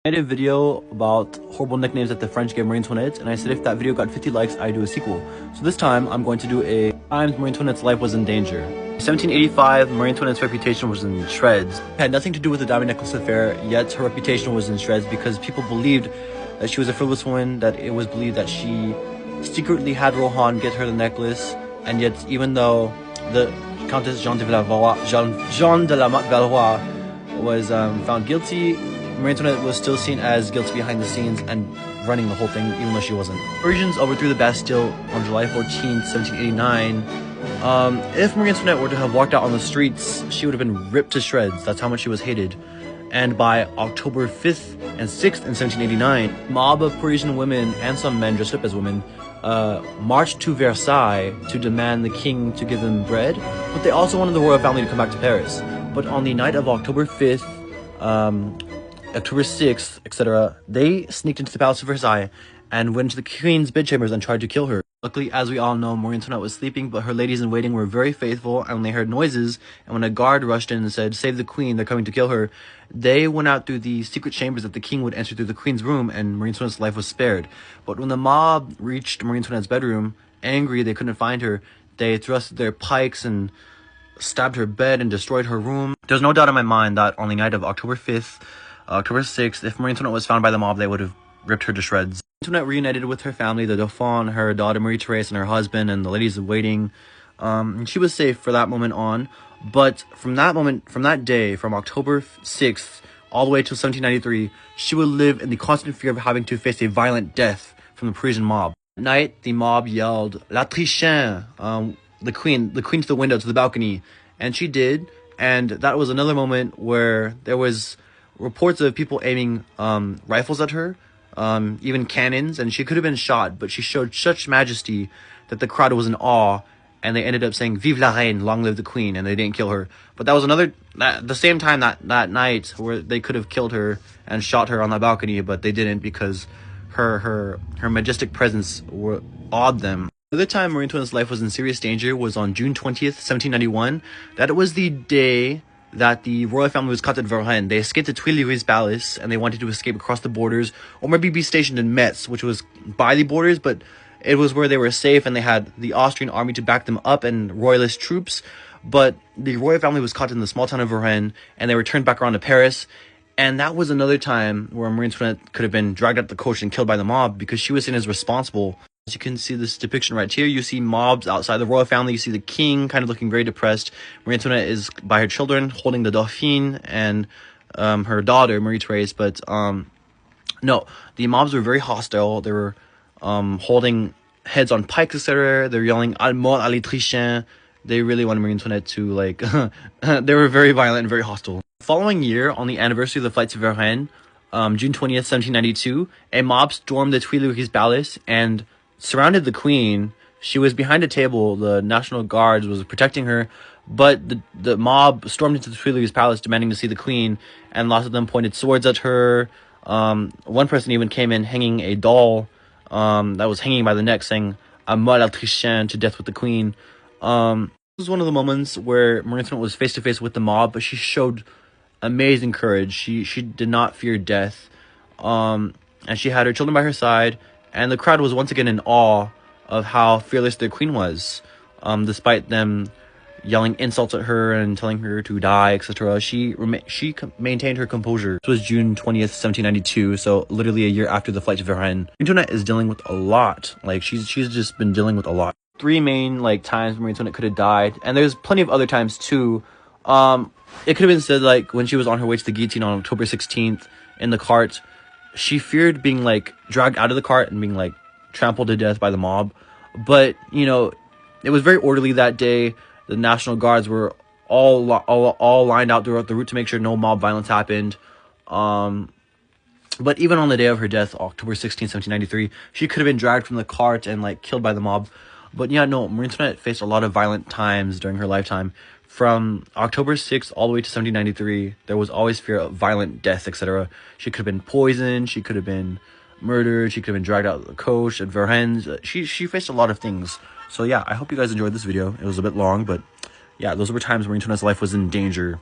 I made a video about horrible nicknames that the French gave Marie Antoinette, and I said if that video got 50 likes, I'd do a sequel. So this time, I'm going to do a times Marie Antoinette's life was in danger. In 1785, Marie Antoinette's reputation was in shreds. It had nothing to do with the diamond necklace affair, yet her reputation was in shreds because people believed that she was a frivolous woman, that it was believed that she secretly had Rohan get her the necklace, and yet even though the Countess Jeanne de la Motte Valois was found guilty, Marie Antoinette was still seen as guilty behind the scenes and running the whole thing, even though she wasn't. Parisians overthrew the Bastille on July 14th, 1789. If Marie Antoinette were to have walked out on the streets, she would have been ripped to shreds. That's how much she was hated. And by October 5th and 6th in 1789, a mob of Parisian women and some men dressed up as women marched to Versailles to demand the king to give them bread, but they also wanted the royal family to come back to Paris. But on the night of October 5th, October 6th, etc., they sneaked into the Palace of Versailles and went into the queen's bedchambers and tried to kill her. Luckily, as we all know, Marie Antoinette was sleeping, but her ladies-in-waiting were very faithful, and when they heard noises, and when a guard rushed in and said, "Save the queen, they're coming to kill her," they went out through the secret chambers that the king would enter through the queen's room, and Marie Antoinette's life was spared. But when the mob reached Marie Antoinette's bedroom, angry they couldn't find her, they thrusted their pikes and stabbed her bed and destroyed her room. There's no doubt in my mind that on the night of October 5th, October 6th, if Marie Antoinette was found by the mob, they would have ripped her to shreds. Antoinette reunited with her family, the Dauphin, her daughter Marie-Thérèse, and her husband, and the ladies-in-waiting. She was safe for that moment on, but from that day, from October 6th all the way till 1793, she would live in the constant fear of having to face a violent death from the Parisian mob. At night, the mob yelled, "La Trichien!" The queen to the window, to the balcony, and she did, and that was another moment where there was reports of people aiming rifles at her, even cannons, and she could have been shot, but she showed such majesty that the crowd was in awe, and they ended up saying, "Vive la reine, long live the queen," and they didn't kill her. But that was the same time that night where they could have killed her and shot her on that balcony, but they didn't because her majestic presence awed them. The other time Marie Antoinette's life was in serious danger was on June 20th, 1791. That was the day that the royal family was caught at Varennes. They escaped the Tuileries Palace, and they wanted to escape across the borders, or maybe be stationed in Metz, which was by the borders, but it was where they were safe, and they had the Austrian army to back them up and royalist troops. But the royal family was caught in the small town of Varennes, and they were turned back around to Paris. And that was another time where Marie Antoinette could have been dragged out the coach and killed by the mob because she was seen as responsible. As you can see this depiction right here, you see mobs outside the royal family. You see the king kind of looking very depressed. Marie Antoinette is by her children holding the Dauphine and her daughter, Marie-Thérèse. But no, the mobs were very hostile. They were holding heads on pikes, etc. They're yelling, "À mort à les Trichins." They really wanted Marie Antoinette to, like, they were very violent and very hostile. The following year, on the anniversary of the flight to Varennes, June 20th, 1792, a mob stormed the Tuileries Palace and surrounded the queen. She was behind a table. The National Guards was protecting her, but the mob stormed into the Tuileries Palace demanding to see the queen, and lots of them pointed swords at her. One person even came in hanging a doll that was hanging by the neck, saying, "À mort la Trichien," to death with the queen. This was one of the moments where Marie Antoinette was face to face with the mob, but she showed amazing courage. She did not fear death, and she had her children by her side. And the crowd was once again in awe of how fearless their queen was. Despite them yelling insults at her and telling her to die, etc., she maintained her composure. This was June 20th, 1792, so literally a year after the flight to Varennes. Antoinette is dealing with a lot. Like, she's just been dealing with a lot. Three main, like, times Marie Antoinette could have died, and there's plenty of other times, too. It could have been said, like, when she was on her way to the guillotine on October 16th in the cart, she feared being, like, dragged out of the cart and being, like, trampled to death by the mob. But, you know, it was very orderly that day. The National Guards were all lined out throughout the route to make sure no mob violence happened. But even on the day of her death, October 16th, 1793, she could have been dragged from the cart and, like, killed by the mob. But, yeah, no, Marie Antoinette faced a lot of violent times during her lifetime. From October 6th all the way to 1793, there was always fear of violent death, etc. She could have been poisoned, she could have been murdered, she could have been dragged out of the coach at Varennes. She faced a lot of things. So yeah, I hope you guys enjoyed this video. It was a bit long, but yeah, those were times Marie Antoinette's life was in danger.